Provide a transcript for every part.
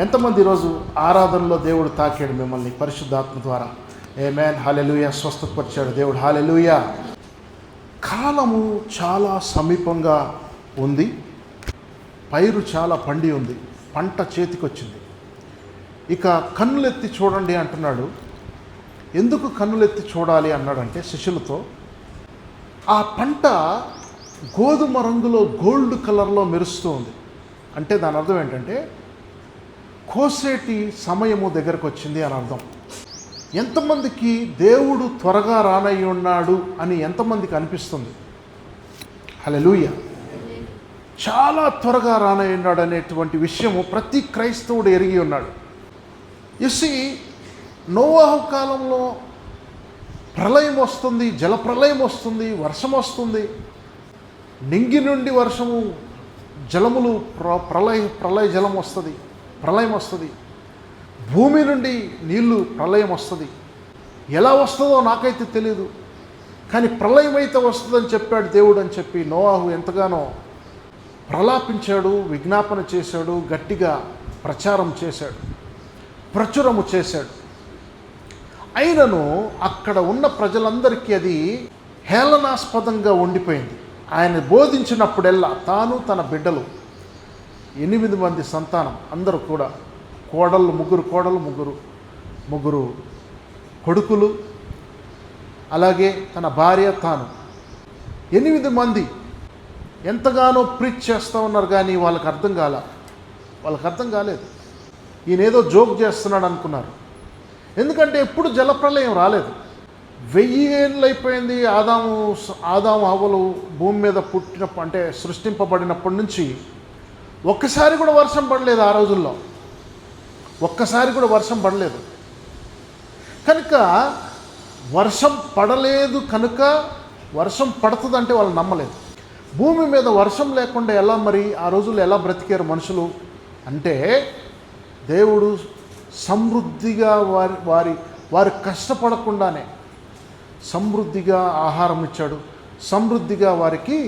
ఎంతమంది ఈరోజు ఆరాధనలో దేవుడు తాకాడు మిమ్మల్ని పరిశుద్ధాత్మ ద్వారా? ఆమేన్, హల్లెలూయా. స్వస్థపరిచాడు దేవుడు, హల్లెలూయా. కాలము చాలా సమీపంగా ఉంది. పైరు చాలా పండి ఉంది, పంట చేతికొచ్చింది. ఇక కన్నులెత్తి చూడండి అంటున్నాడు. ఎందుకు కన్నులెత్తి చూడాలి అన్నాడంటే శిష్యులతో, ఆ పంట గోధుమ రంగులో గోల్డ్ కలర్లో మెరుస్తూ ఉంది. అంటే దాని అర్థం ఏంటంటే కోసేటి సమయము దగ్గరకు వచ్చింది అని అర్థం. ఎంతమందికి దేవుడు త్వరగా రానయ్యి ఉన్నాడు అని ఎంతమందికి అనిపిస్తుంది? హల్లెలూయా. చాలా త్వరగా రానయ్యి ఉన్నాడు అనేటువంటి విషయము ప్రతి క్రైస్తవుడు ఎరిగి ఉన్నాడు. యసి నోవాహు కాలంలో ప్రళయం వస్తుంది, జల ప్రళయం వస్తుంది, వర్షం వస్తుంది, నింగి నుండి వర్షము, జలములు, ప్రళయ జలం వస్తుంది, ప్రళయం వస్తుంది, భూమి నుండి నీళ్లు, ప్రళయం వస్తుంది. ఎలా వస్తుందో నాకైతే తెలియదు, కానీ ప్రళయం అయితే వస్తుందని చెప్పాడు దేవుడు అని చెప్పి నోవాహు ఎంతగానో ప్రలాపించాడు, విజ్ఞాపన చేశాడు, గట్టిగా ప్రచారం చేశాడు, ప్రచురము చేశాడు. అయినను అక్కడ ఉన్న ప్రజలందరికీ అది హేళనాస్పదంగా ఉండిపోయింది. ఆయన బోధించినప్పుడెల్లా తాను తన బిడ్డలు 8 మంది సంతానం అందరూ కూడా, కోడళ్ళు, ముగ్గురు కోడలు, ముగ్గురు కొడుకులు, అలాగే తన భార్య, తాను 8 మంది ఎంతగానో ప్రీచ్ చేస్తూ ఉన్నారు. కానీ వాళ్ళకి అర్థం కాలేదు. ఈయన ఏదో జోక్ చేస్తున్నాడు అనుకున్నారు. ఎందుకంటే ఎప్పుడు జలప్రలయం రాలేదు. 1000 ఏళ్ళు అయిపోయింది. ఆదాము హవ్వలు భూమి మీద పుట్టినప్పుడు, అంటే సృష్టింపబడినప్పటి నుంచి ఒక్కసారి కూడా వర్షం పడలేదు. ఆ రోజుల్లో ఒక్కసారి కూడా వర్షం పడలేదు. కనుక వర్షం పడలేదు కనుక వర్షం పడుతుందంటే వాళ్ళు నమ్మలేదు. భూమి మీద వర్షం లేకుండా ఎలా మరి ఆ రోజుల్లో ఎలా బ్రతికారు మనుషులు అంటే, దేవుడు సమృద్ధిగా వారి కష్టపడకుండానే సమృద్ధిగా ఆహారం ఇచ్చాడు, సమృద్ధిగా వారికి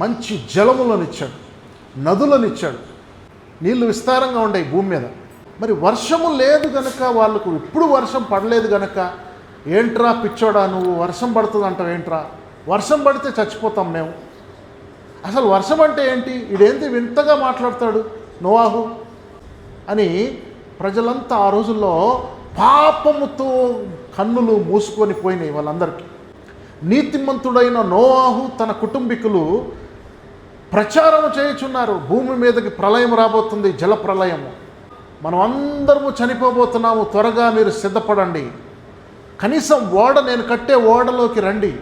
మంచి జలములను ఇచ్చాడు, నదులను ఇచ్చాడు, నీళ్లు విస్తారంగా ఉండేవి భూమి మీద. మరి వర్షము లేదు గనక వాళ్ళకు, ఇప్పుడు వర్షం పడలేదు గనక, ఏంట్రా పిచ్చోడా నువ్వు వర్షం పడుతుంది అంటావు ఏంట్రా, వర్షం పడితే చచ్చిపోతాం మేము, అసలు వర్షం అంటే ఏంటి, ఇదేంటి వింతగా మాట్లాడతాడు నోవాహు అని ప్రజలంతా ఆ రోజుల్లో పాపముతో కన్నులు మూసుకొని పోయినాయి వాళ్ళందరికీ. నీతిమంతుడైన నోవాహు తన కుటుంబీకులు ప్రచారం చేయుచున్నారు, భూమి మీదకి ప్రళయం రాబోతుంది, జల ప్రళయము, మనం అందరము చనిపోబోతున్నాము, త్వరగా మీరు సిద్ధపడండి, కనీసం నేను కట్టే ఓడలోకి రండి.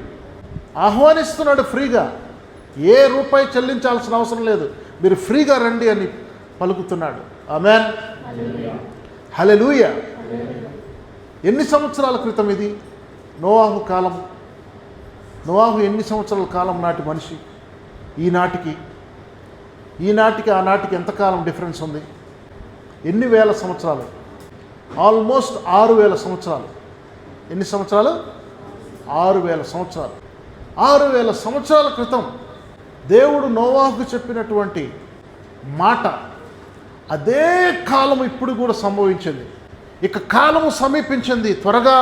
ఆహ్వానిస్తున్నాడు ఫ్రీగా, ఏ రూపాయి చెల్లించాల్సిన అవసరం లేదు, మీరు ఫ్రీగా రండి అని పలుకుతున్నాడు. ఆమేన్, హల్లెలూయా. ఎన్ని సంవత్సరాల క్రితం ఇది? నోవాహు కాలం. నోవాహు ఎన్ని సంవత్సరాల కాలం నాటి మనిషి? ఈనాటికి ఆనాటికి ఎంతకాలం డిఫరెన్స్ ఉంది? ఎన్ని వేల సంవత్సరాలు? ఆల్మోస్ట్ 6000 సంవత్సరాలు. ఎన్ని సంవత్సరాలు? 6000 సంవత్సరాలు. 6000 సంవత్సరాల క్రితం దేవుడు నోవాహుకు చెప్పినటువంటి మాట అదే కాలం ఇప్పుడు కూడా సంభవించింది. ఇక కాలము సమీపించింది, త్వరగా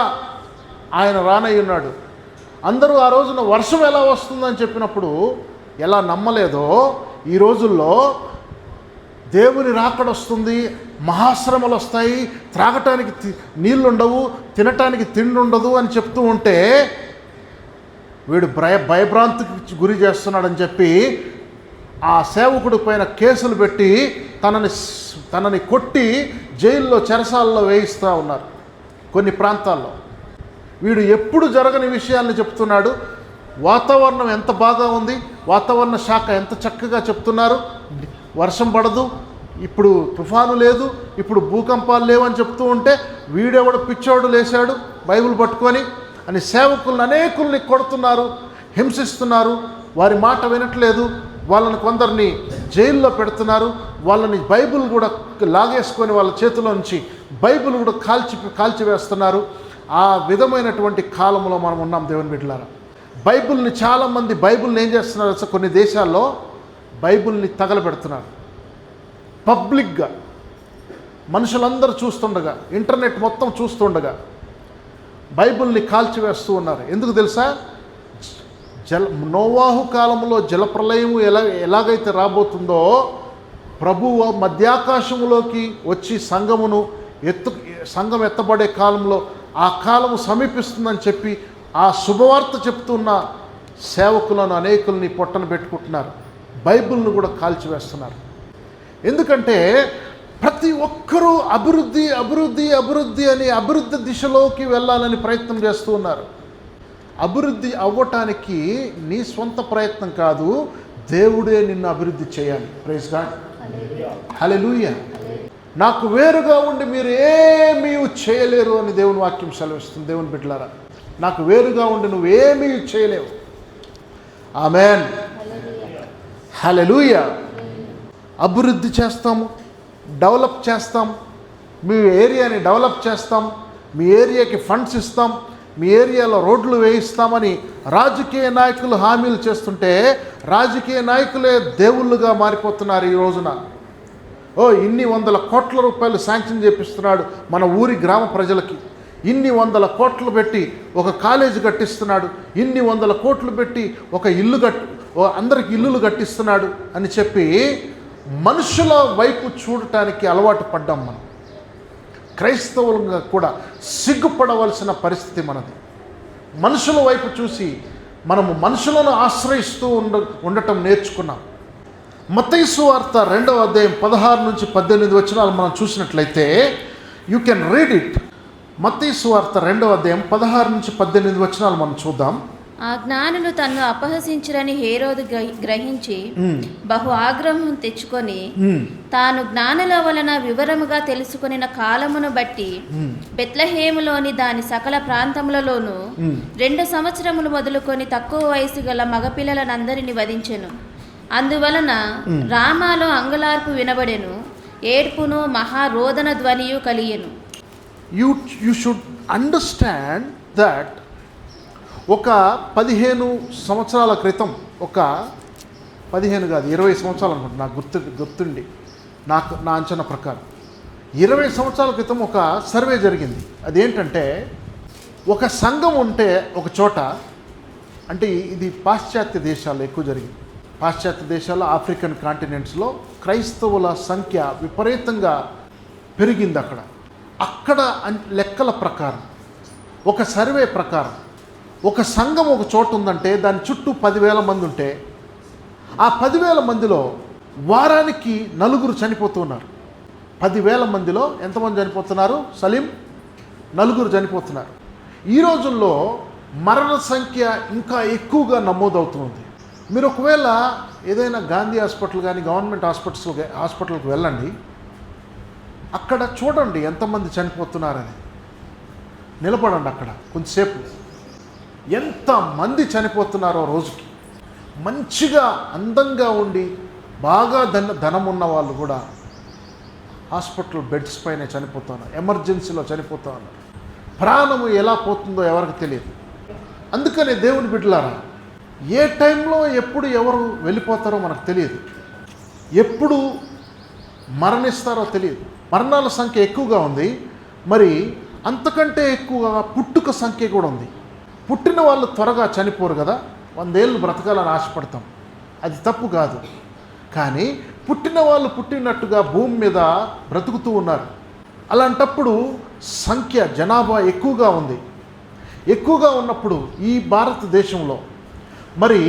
ఆయన రానయ్య ఉన్నాడు. అందరూ ఆ రోజున వర్షం ఎలా వస్తుందని చెప్పినప్పుడు ఎలా నమ్మలేదో, ఈ రోజుల్లో దేవుని రాకడొస్తుంది, మహాశ్రమలు వస్తాయి, త్రాగటానికి నీళ్ళు ఉండవు, తినటానికి తిండి ఉండదు అని చెప్తూ ఉంటే వీడు భయభ్రాంతికి గురి చేస్తున్నాడని చెప్పి ఆ సేవకుడి పైన కేసులు పెట్టి తనని కొట్టి జైల్లో, చెరసాలలో వేయిస్తూ ఉన్నారు కొన్ని ప్రాంతాల్లో. వీడు ఎప్పుడు జరగని విషయాల్ని చెప్తున్నాడు. వాతావరణం ఎంత బాగా ఉంది, వాతావరణ శాఖ ఎంత చక్కగా చెప్తున్నారు, వర్షం పడదు, ఇప్పుడు తుఫాను లేదు, ఇప్పుడు భూకంపాలు లేవని చెప్తూ ఉంటే వీడెవడు పిచ్చోడు లేచాడు బైబిల్ పట్టుకొని అని సేవకులను అనేకుల్ని కొడుతున్నారు, హింసిస్తున్నారు, వారి మాట వినట్లేదు, వాళ్ళని కొందరిని జైల్లో పెడుతున్నారు, వాళ్ళని బైబిల్ కూడా లాగేసుకొని వాళ్ళ చేతిలో నుంచి బైబిల్ కూడా కాల్చివేస్తున్నారు. ఆ విధమైనటువంటి కాలంలో మనం ఉన్నాం దేవుని బిడ్డలారా. బైబిల్ని చాలామంది బైబిల్ని ఏం చేస్తున్నారు అసలు, కొన్ని దేశాల్లో బైబిల్ని తగలబెడుతున్నారు పబ్లిక్గా. మనుషులందరూ చూస్తుండగా, ఇంటర్నెట్ మొత్తం చూస్తుండగా బైబిల్ని కాల్చివేస్తూ ఉన్నారు. ఎందుకు తెలుసా? నోవాహు కాలంలో జలప్రలయం ఎలాగైతే రాబోతుందో, ప్రభువు మధ్యాకాశములోకి వచ్చి సంఘం ఎత్తబడే కాలంలో ఆ కాలము సమీపిస్తుందని చెప్పి ఆ శుభవార్త చెప్తున్న సేవకులను అనేకుల్ని పొట్టన పెట్టుకుంటున్నారు. బైబిల్ను కూడా కాల్చివేస్తున్నారు. ఎందుకంటే ప్రతి ఒక్కరూ అభివృద్ధి అభివృద్ధి అభివృద్ధి అని అభివృద్ధి దిశలోకి వెళ్ళాలని ప్రయత్నం చేస్తూ ఉన్నారు. అభివృద్ధి అవ్వటానికి నీ సొంత ప్రయత్నం కాదు, దేవుడే నిన్ను అభివృద్ధి చేయాలి. ప్రైజ్ గాడ్, హల్లెలూయా. నాకు వేరుగా ఉండి మీరు ఏమీ చేయలేరు అని దేవుని వాక్యం సెలవిస్తుంది. దేవుని బిడ్డలారా, నాకు వేరుగా ఉండి నువ్వేమీ చేయలేవు. ఆమేన్, హల్లెలూయా. అభివృద్ధి చేస్తాము, డెవలప్ చేస్తాం, మీ ఏరియాని డెవలప్ చేస్తాం, మీ ఏరియాకి ఫండ్స్ ఇస్తాం, మీ ఏరియాలో రోడ్లు వేయిస్తామని రాజకీయ నాయకులు హామీలు చేస్తుంటే రాజకీయ నాయకులే దేవుళ్ళుగా మారిపోతున్నారు ఈ రోజున. ఇన్ని వందల కోట్ల రూపాయలు శాంక్షన్ చేపిస్తున్నాడు మన ఊరి గ్రామ ప్రజలకి, ఇన్ని వందల కోట్లు పెట్టి ఒక కాలేజీ కట్టిస్తున్నాడు, ఇన్ని వందల కోట్లు పెట్టి ఒక అందరికి ఇల్లులు కట్టిస్తున్నాడు అని చెప్పి మనుషుల వైపు చూడటానికి అలవాటు పడ్డాం మనం. క్రైస్తవులుగా కూడా సిగ్గుపడవలసిన పరిస్థితి మనది. మనుషుల వైపు చూసి మనము మనుషులను ఆశ్రయిస్తూ ఉండటం నేర్చుకున్నాం. మత్తయి సువార్త 2వ అధ్యాయం 16 నుంచి 18 వచనాలు మనం చూసినట్లయితే, యూ కెన్ రీడ్ ఇట్. మత్తయి సువార్త 2వ అధ్యాయం 16 నుంచి 18 వచనాలు మనం చూద్దాం. ఆ జ్ఞానులు తన్ను అపహసించురని హేరోదు గ్రహించి బహు ఆగ్రహం తెచ్చుకొని తాను జ్ఞానుల వలన వివరముగా తెలుసుకొనిన కాలమును బట్టి బెత్లెహేములోని దాని సకల ప్రాంతములలోనూ 2 సంవత్సరములు మొదలుకొని తక్కువ వయసు గల మగపిల్లలనందరిని వధించెను. అందువలన రామాలో అంగలార్పు వినబడెను, ఏడ్పును మహారోదన ధ్వనియు కలిగెను. యూ షుడ్ అండర్స్టాండ్ దట్ ఒక 15 సంవత్సరాల క్రితం, ఒక 15 కాదు 20 సంవత్సరాలు అనుకుంటా, నాకు గుర్తుండి నా అంచనా ప్రకారం 20 సంవత్సరాల క్రితం ఒక సర్వే జరిగింది. అదేంటంటే, ఒక సంఘం ఉంటే ఒక చోట, అంటే ఇది పాశ్చాత్య దేశాల్లో ఎక్కువ జరిగింది. పాశ్చాత్య దేశాల్లో, ఆఫ్రికన్ కాంటినెంట్స్లో క్రైస్తవుల సంఖ్య విపరీతంగా పెరిగింది. అక్కడ లెక్కల ప్రకారం, ఒక సర్వే ప్రకారం, ఒక సంఘం ఒక చోటు ఉందంటే దాని చుట్టూ 10,000 మంది ఉంటే ఆ 10,000 మందిలో వారానికి 4 చనిపోతున్నారు. 10,000 మందిలో ఎంతమంది చనిపోతున్నారు సలీం? 4 చనిపోతున్నారు. ఈ రోజుల్లో మరణ సంఖ్య ఇంకా ఎక్కువగా నమోదవుతుంది. మీరు ఒకవేళ ఏదైనా గాంధీ హాస్పిటల్ కానీ గవర్నమెంట్ హాస్పిటల్కి వెళ్ళండి, అక్కడ చూడండి ఎంతమంది చనిపోతున్నారని. నిలబడండి అక్కడ కొంచెంసేపు, ఎంతమంది చనిపోతున్నారో రోజుకి. మంచిగా అందంగా ఉండి బాగా ధనం ఉన్న వాళ్ళు కూడా హాస్పిటల్ బెడ్స్ పైన చనిపోతున్నారు, ఎమర్జెన్సీలో చనిపోతున్నారు. ప్రాణము ఎలా పోతుందో ఎవరికి తెలియదు. అందుకనే దేవుని బిడ్డలారా, ఏ టైంలో ఎప్పుడు ఎవరు వెళ్ళిపోతారో మనకు తెలియదు, ఎప్పుడు మరణిస్తారో తెలియదు. మరణాల సంఖ్య ఎక్కువగా ఉంది, మరి అంతకంటే ఎక్కువగా పుట్టుక సంఖ్య కూడా ఉంది. పుట్టిన వాళ్ళు త్వరగా చనిపోరు కదా, 100 ఏళ్ళు బ్రతకాలని ఆశపడతాం, అది తప్పు కాదు. కానీ పుట్టిన వాళ్ళు పుట్టినట్టుగా భూమి మీద బ్రతుకుతూ ఉన్నారు. అలాంటప్పుడు సంఖ్య, జనాభా ఎక్కువగా ఉంది. ఎక్కువగా ఉన్నప్పుడు ఈ భారతదేశంలో మరి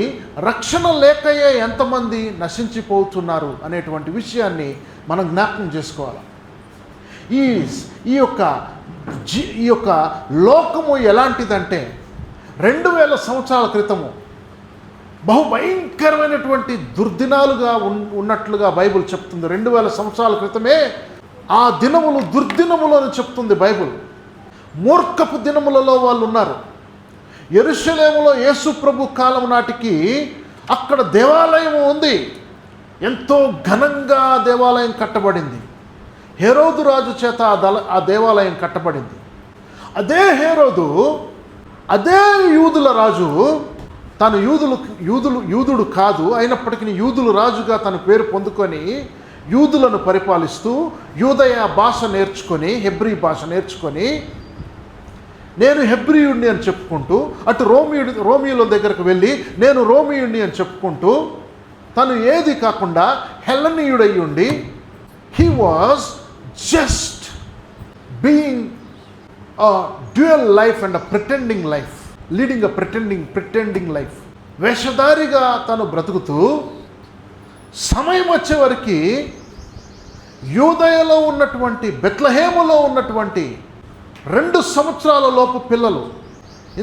రక్షణ లేకయే ఎంతమంది నశించిపోతున్నారు అనేటువంటి విషయాన్ని మనం జ్ఞాపకం చేసుకోవాలి. ఈ యొక్క లోకము ఎలాంటిదంటే, 2000 సంవత్సరాల క్రితము బహుభయంకరమైనటువంటి దుర్దినాలుగా ఉన్నట్లుగా బైబిల్ చెప్తుంది. 2000 సంవత్సరాల క్రితమే ఆ దినములు దుర్దినములు అని చెప్తుంది బైబిల్. మూర్ఖపు దినములలో వాళ్ళు ఉన్నారు. యెరూషలేములో యేసు ప్రభు కాలం నాటికి అక్కడ దేవాలయం ఉంది, ఎంతో ఘనంగా దేవాలయం కట్టబడింది. హేరోదు రాజు చేత ఆ దేవాలయం కట్టబడింది. అదే హేరోదు, అదే యూదుల రాజు, తను యూదుడు కాదు, అయినప్పటికీ యూదుల రాజుగా తన పేరు పొందుకొని యూదులను పరిపాలిస్తూ యూదయ భాష నేర్చుకొని, హెబ్రీ భాష నేర్చుకొని, నేను హెబ్రీయుడిని అని చెప్పుకుంటూ, అటు రోమియోల దగ్గరకు వెళ్ళి నేను రోమియుడిని అని చెప్పుకుంటూ, తను ఏది కాకుండా హెల్లనీయుడై ఉండి, he was just being a dual life and a pretending life, leading a pretending life. వేషధారిగా తను బ్రతుకుతూ సమయం వచ్చేవరకు యూదయలో ఉన్నటువంటి బెత్లెహేములో ఉన్నటువంటి 2 సంవత్సరాల లోపు పిల్లలు,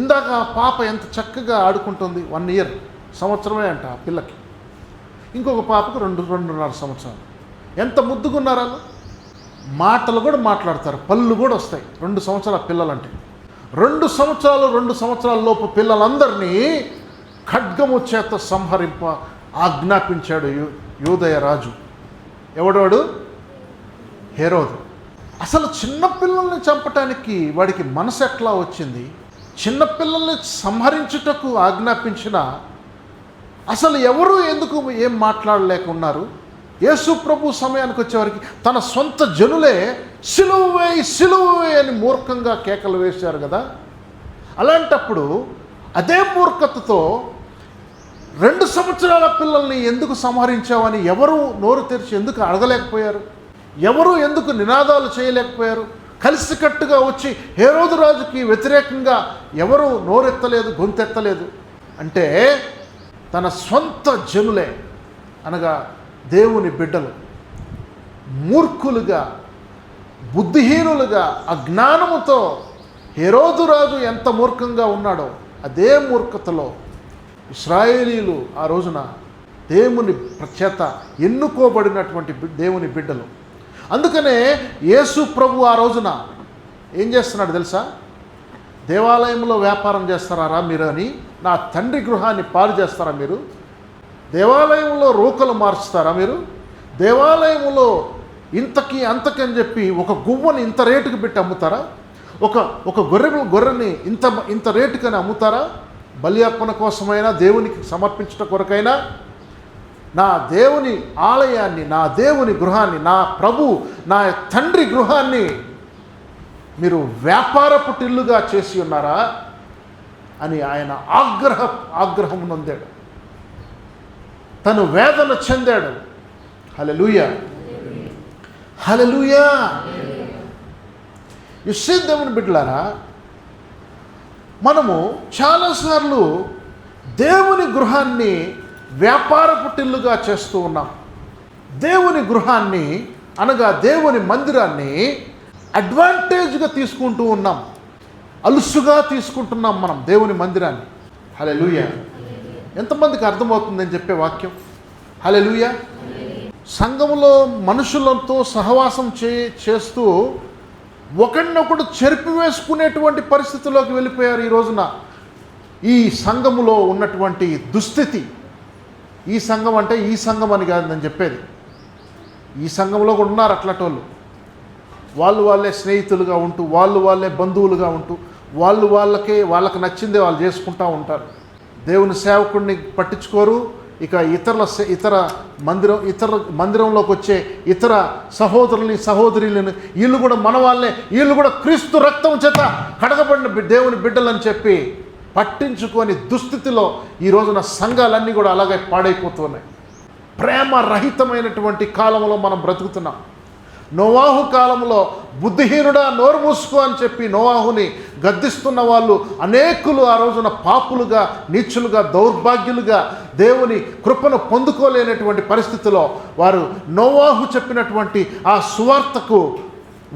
ఇందాక పాప ఎంత చక్కగా ఆడుకుంటుంది, 1 year, సంవత్సరమే అంట ఆ పిల్లకి. ఇంకొక పాపకు 2.5 సంవత్సరాలు. ఎంత ముద్దుగున్నారు వాళ్ళు. మాటలు కూడా మాట్లాడతారు, పళ్ళు కూడా వస్తాయి 2 సంవత్సరాల పిల్లలంటే. 2 సంవత్సరాల లోపు పిల్లలందరినీ ఖడ్గము చేత సంహరింప ఆజ్ఞాపించాడు యూదయ రాజు. ఎవడవాడు? హేరోదు. అసలు చిన్నపిల్లల్ని చంపటానికి వాడికి మనసు ఎట్లా వచ్చింది? చిన్నపిల్లల్ని సంహరించుటకు ఆజ్ఞాపించిన అసలు ఎవరు ఎందుకు ఏం మాట్లాడలేకున్నారు? యేసు ప్రభు సమయానికి వచ్చేవారికి తన సొంత జనులే సిలువే అని మూర్ఖంగా కేకలు వేశారు కదా. అలాంటప్పుడు అదే మూర్ఖతతో 2 సంవత్సరాల పిల్లల్ని ఎందుకు సంహరించావని ఎవరు నోరు తెరిచి ఎందుకు అడగలేకపోయారు? ఎవరు ఎందుకు నినాదాలు చేయలేకపోయారు? కలిసికట్టుగా వచ్చి హేరోదు రాజుకి వ్యతిరేకంగా ఎవరు నోరెత్తలేదు, గొంతెత్తలేదు. అంటే తన సొంత జనులే అనగా దేవుని బిడ్డలు మూర్ఖులుగా, బుద్ధిహీనులుగా, అజ్ఞానముతో హేరోదు రాజు ఎంత మూర్ఖంగా ఉన్నాడో అదే మూర్ఖతలో ఇశ్రాయేలీలు ఆ రోజున దేవుని చేత ఎన్నుకోబడినటువంటి దేవుని బిడ్డలు. అందుకనే యేసు ప్రభు ఆ రోజున ఏం చేస్తున్నాడు తెలుసా? దేవాలయంలో వ్యాపారం చేస్తారా మీరు అని, నా తండ్రి గృహాన్ని పాడు చేస్తారా మీరు? దేవాలయంలో రూకలు మార్చుతారా మీరు? దేవాలయంలో ఇంతకి అంతకి అని చెప్పి ఒక గువ్వని ఇంత రేటుకి పెట్టి అమ్ముతారా? ఒక గొర్రెని ఇంత రేటుకని అమ్ముతారా? బలి అర్పణ కోసమైనా, దేవునికి సమర్పించట కొరకైనా నా దేవుని ఆలయాన్ని, నా దేవుని గృహాన్ని, నా ప్రభు నా తండ్రి గృహాన్ని మీరు వ్యాపారపు టిల్లుగా చేసి ఉన్నారా అని ఆయన ఆగ్రహం నొందాడు. తను వేదన చెందాడు. హల్లెలూయా, హల్లెలూయా. దేవుని బిడ్డలారా, మనము చాలాసార్లు దేవుని గృహాన్ని వ్యాపారపు టిల్లుగా చేస్తూ ఉన్నాం. దేవుని గృహాన్ని అనగా దేవుని మందిరాన్ని అడ్వాంటేజ్గా తీసుకుంటూ ఉన్నాం, అలుసుగా తీసుకుంటున్నాం మనం దేవుని మందిరాన్ని. హల్లెలూయా. ఎంతమందికి అర్థమవుతుందని చెప్పే వాక్యం? హల్లెలూయా. సంఘములో మనుషులతో సహవాసం చేస్తూ ఒకరినొకడు చెరిపివేసుకునేటువంటి పరిస్థితిలోకి వెళ్ళిపోయారు ఈ రోజున. ఈ సంఘములో ఉన్నటువంటి దుస్థితి, ఈ సంఘం అంటే ఈ సంఘం అని కాదు నేను చెప్పేది, ఈ సంఘంలో కూడా ఉన్నారు అట్లాటోళ్ళు. వాళ్ళే స్నేహితులుగా ఉంటూ, వాళ్ళే బంధువులుగా ఉంటూ, వాళ్ళకి నచ్చిందే వాళ్ళు చేసుకుంటూ ఉంటారు. దేవుని సేవకుడిని పట్టించుకోరు. ఇక ఇతర మందిరంలోకి వచ్చే ఇతర సహోదరులను వీళ్ళు కూడా మన వాళ్ళే, వీళ్ళు కూడా క్రీస్తు రక్తం చేత కడగబడిన దేవుని బిడ్డలని చెప్పి పట్టించుకొని దుస్థితిలో ఈ రోజున సంఘాలన్నీ కూడా అలాగే పాడైపోతున్నాయి. ప్రేమ రహితమైనటువంటి కాలంలో మనం బ్రతుకుతున్నాం. నోవాహు కాలంలో బుద్ధిహీనుడా నోరు మూసుకో అని చెప్పి నోవాహుని గద్దిస్తున్న వాళ్ళు అనేకులు ఆ రోజున పాపులుగా, నీచులుగా, దౌర్భాగ్యులుగా దేవుని కృపను పొందుకోలేనటువంటి పరిస్థితిలో వారు నోవాహు చెప్పినటువంటి ఆ సువార్తకు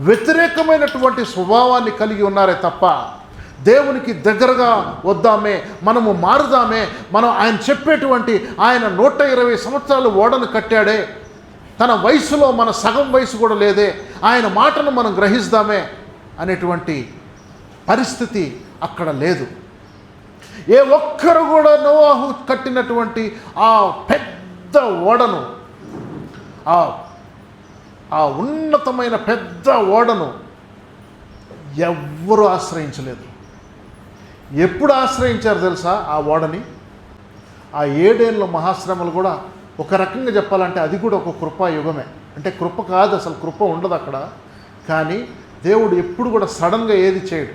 వ్యతిరేకమైనటువంటి స్వభావాన్ని కలిగి ఉన్నారే తప్ప దేవునికి దగ్గరగా వద్దామే, మనము మారుదామే, మనం ఆయన చెప్పేటువంటి ఆయన 120 సంవత్సరాలు ఓడను కట్టాడే, తన వయసులో మన సగం వయసు కూడా లేదే, ఆయన మాటను మనం గ్రహిస్తామే అనేటువంటి పరిస్థితి అక్కడ లేదు. ఏ ఒక్కరు కూడా నోవాహు కట్టినటువంటి ఆ పెద్ద ఓడను, ఆ ఉన్నతమైన పెద్ద ఓడను ఎవ్వరూ ఆశ్రయించలేదు. ఎప్పుడు ఆశ్రయించారు తెలుసా ఆ ఓడని? ఆ 7 ఏళ్ళ మహాశ్రమలు కూడా ఒక రకంగా చెప్పాలంటే అది కూడా ఒక కృపాయుగమే. అంటే కృప కాదు, అసలు కృప ఉండదు అక్కడ. కానీ దేవుడు ఎప్పుడు కూడా సడన్గా ఏది చేయడు.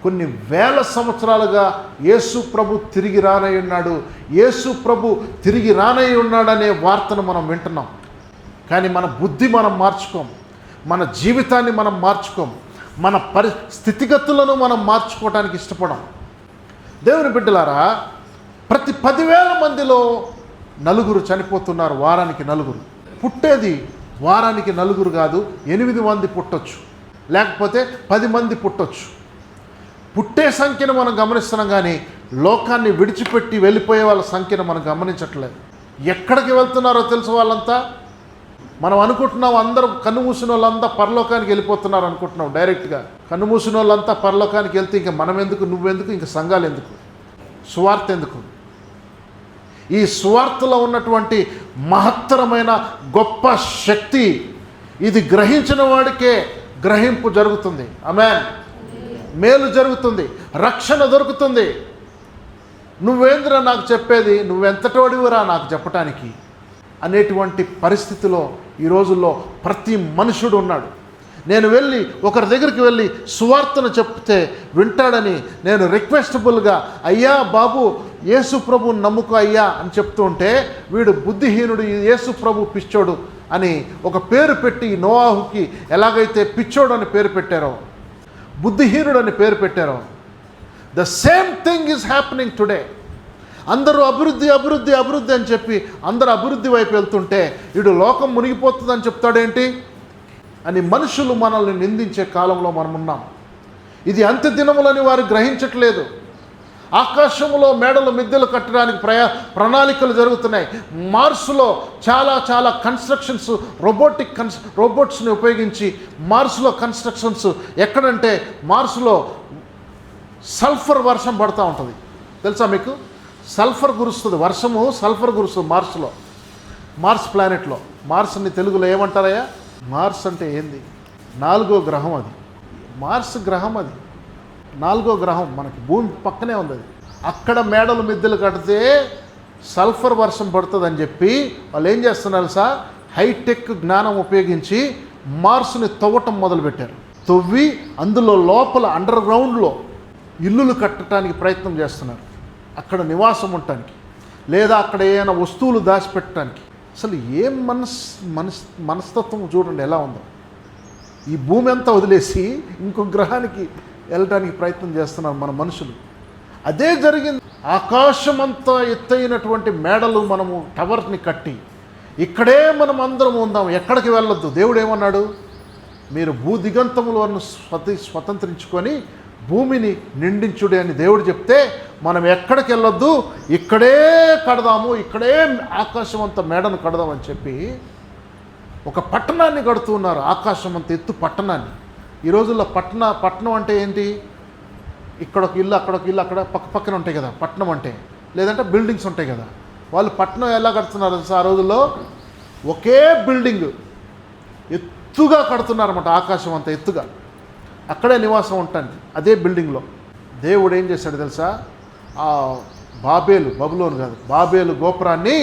కొన్ని వేల సంవత్సరాలుగా యేసు ప్రభు తిరిగి రానై ఉన్నాడు, యేసు ప్రభు తిరిగి రానై ఉన్నాడనే వార్తను మనం వింటున్నాం. కానీ మన బుద్ధి మనం మార్చుకోం, మన జీవితాన్ని మనం మార్చుకోం, మన స్థితిగతులను మనం మార్చుకోవడానికి ఇష్టపడం. దేవుని బిడ్డలారా, ప్రతి 10,000 మందిలో 4 చనిపోతున్నారు. వారానికి 4. పుట్టేది వారానికి 4 కాదు, 8 మంది పుట్టొచ్చు, లేకపోతే 10 మంది పుట్టొచ్చు. పుట్టే సంఖ్యను మనం గమనిస్తున్నాం, కానీ లోకాన్ని విడిచిపెట్టి వెళ్ళిపోయే వాళ్ళ సంఖ్యను మనం గమనించట్లేదు. ఎక్కడికి వెళ్తున్నారో తెలుసు వాళ్ళంతా. మనం అనుకుంటున్నాం అందరూ కన్ను మూసిన వాళ్ళంతా పరలోకానికి వెళ్ళిపోతున్నారు అనుకుంటున్నాం. డైరెక్ట్గా కన్ను మూసిన వాళ్ళంతా పరలోకానికి వెళ్తే ఇంకా మనం ఎందుకు, నువ్వెందుకు, ఇంకా సంఘాలు ఎందుకు, సువార్త ఎందుకు? ఈ సువార్తలో ఉన్నటువంటి మహత్తరమైన గొప్ప శక్తి ఇది గ్రహించిన వాడికే గ్రహింపు జరుగుతుంది. ఆమేన్. మేలు జరుగుతుంది, రక్షణ దొరుకుతుంది. నువ్వేంద్రా నాకు చెప్పేది, నువ్వెంతటోడివిరా నాకు చెప్పటానికి అనేటువంటి పరిస్థితిలో ఈ రోజుల్లో ప్రతి మనుషుడు ఉన్నాడు. నేను వెళ్ళి ఒకరి దగ్గరికి వెళ్ళి సువార్తను చెప్తే వింటాడని నేను రిక్వెస్టబుల్గా, అయ్యా బాబు యేసు ప్రభుని నమ్ముకో అయ్యా అని చెప్తూ ఉంటే, వీడు బుద్ధిహీనుడు, యేసు ప్రభు పిచ్చోడు అని ఒక పేరు పెట్టి నోవాహుకి ఎలాగైతే పిచ్చోడు అని పేరు పెట్టారో, బుద్ధిహీనుడు అని పేరు పెట్టారో, the same thing is happening today. అందరూ అభివృద్ధి అభివృద్ధి అభివృద్ధి అని చెప్పి అందరూ అభివృద్ధి వైపు వెళ్తుంటే, వీడు లోకం మునిగిపోతుందని చెప్తాడేంటి అని మనుషులు మనల్ని నిందించే కాలంలో మనం ఉన్నాం. ఇది అంత్య దినములని వారు గ్రహించట్లేదు. ఆకాశంలో మేడలు మిద్దెలు కట్టడానికి ప్రణాళికలు జరుగుతున్నాయి. మార్సులో చాలా చాలా కన్స్ట్రక్షన్స్, రోబోట్స్ని ఉపయోగించి మార్సులో కన్స్ట్రక్షన్స్. ఎక్కడంటే మార్సులో సల్ఫర్ వర్షం పడుతూ ఉంటుంది, తెలుసా మీకు? సల్ఫర్ కురుస్తుంది, వర్షము సల్ఫర్ కురుస్తుంది మార్స్లో, మార్స్ ప్లానెట్లో. మార్స్ని తెలుగులో ఏమంటారయ్యా? మార్స్ అంటే ఏంది? 4వ గ్రహం అది. మార్స్ గ్రహం అది 4వ గ్రహం, మనకి భూమి పక్కనే ఉంది అది. అక్కడ మేడలు మిద్దెలు కడితే సల్ఫర్ వర్షం పడుతుందని చెప్పి వాళ్ళు ఏం చేస్తున్నారు సార్? హైటెక్ జ్ఞానం ఉపయోగించి మార్స్ని తవ్వటం మొదలుపెట్టారు. తవ్వి అందులో లోపల అండర్ గ్రౌండ్లో ఇల్లులు కట్టడానికి ప్రయత్నం చేస్తున్నారు, అక్కడ నివాసం ఉండటానికి, లేదా అక్కడ ఏమైనా వస్తువులు దాచిపెట్టడానికి. అసలు ఏం మనస్తత్వం చూడండి ఎలా ఉందో. ఈ భూమి అంతా వదిలేసి ఇంకో గ్రహానికి వెళ్ళడానికి ప్రయత్నం చేస్తున్నారు మన మనుషులు. అదే జరిగింది. ఆకాశం అంతా ఎత్తైనటువంటి మేడలు మనము టవర్ని కట్టి ఇక్కడే మనం అందరం ఉందాం, ఎక్కడికి వెళ్ళొద్దు. దేవుడు ఏమన్నాడు? మీరు భూదిగంతములను స్వతంత్రించుకొని భూమిని నిండించుడే అని దేవుడు చెప్తే, మనం ఎక్కడికి వెళ్ళొద్దు, ఇక్కడే కడదాము, ఇక్కడే ఆకాశం అంత మేడను కడదామని చెప్పి ఒక పట్టణాన్ని కడుతూ ఉన్నారు. ఆకాశం అంత ఎత్తు పట్టణాన్ని. ఈ రోజుల్లో పట్టణం అంటే ఏంటి? ఇక్కడొక ఇల్లు, అక్కడొక ఇల్లు, అక్కడ పక్కన ఉంటాయి కదా పట్టణం అంటే. లేదంటే బిల్డింగ్స్ ఉంటాయి కదా. వాళ్ళు పట్టణం ఎలా కడుతున్నారు ఆ రోజుల్లో? ఒకే బిల్డింగ్ ఎత్తుగా కడుతున్నారన్నమాట, ఆకాశం అంత ఎత్తుగా. అక్కడే నివాసం ఉంటుంది, అదే బిల్డింగ్లో. దేవుడు ఏం చేశాడు తెలుసా? ఆ బబులోను కాదు, బాబేలు గోపురాన్ని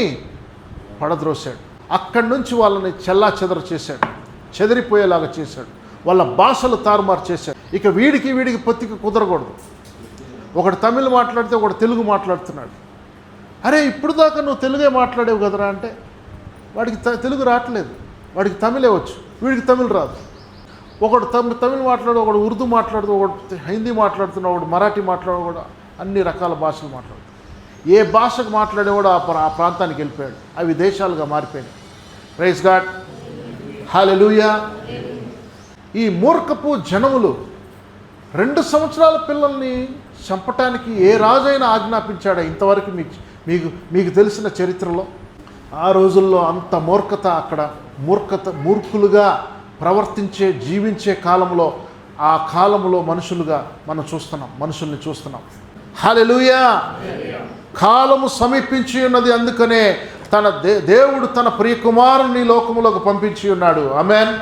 పడద్రోశాడు. అక్కడి నుంచి వాళ్ళని చెల్లాచెదరు చేశాడు, చెదిరిపోయేలాగా చేశాడు. వాళ్ళ భాషలు తారుమారు చేశాడు. ఇక వీడికి పొత్తికి కుదరకూడదు. ఒకడు తమిళ్ మాట్లాడితే ఒకడు తెలుగు మాట్లాడుతున్నాడు. అరే ఇప్పుడు దాకా నువ్వు తెలుగే మాట్లాడేవు కదరా అంటే, వాడికి తెలుగు రావట్లేదు, వాడికి తమిళే వచ్చు, వీడికి తమిళ్ రాదు. ఒకడు తమిళ్ మాట్లాడు, ఒకడు ఉర్దూ మాట్లాడుతూ, ఒకడు హిందీ మాట్లాడుతున్నాడు, ఒకడు మరాఠీ మాట్లాడు, కూడా అన్ని రకాల భాషలు మాట్లాడుతాడు. ఏ భాషకు మాట్లాడేవాడు ఆ ప్రాంతానికి వెళ్ళిపోయాడు. అవి దేశాలుగా మారిపోయాయి. ప్రైజ్ గాడ్, హల్లెలూయా. ఈ మూర్ఖపు జనములు 2 సంవత్సరాల పిల్లల్ని చంపటానికి ఏ రాజైనా ఆజ్ఞాపించాడా ఇంతవరకు మీకు తెలిసిన చరిత్రలో? ఆ రోజుల్లో అంత మూర్ఖత, అక్కడ మూర్ఖులుగా ప్రవర్తించే జీవించే కాలంలో, ఆ కాలంలో మనుషుల్ని చూస్తున్నాం. హల్లెలూయా. కాలము సమీపించి ఉన్నది, అందుకనే దేవుడు తన ప్రియ కుమారుని లోకములోకి పంపించి ఉన్నాడు. ఆమేన్.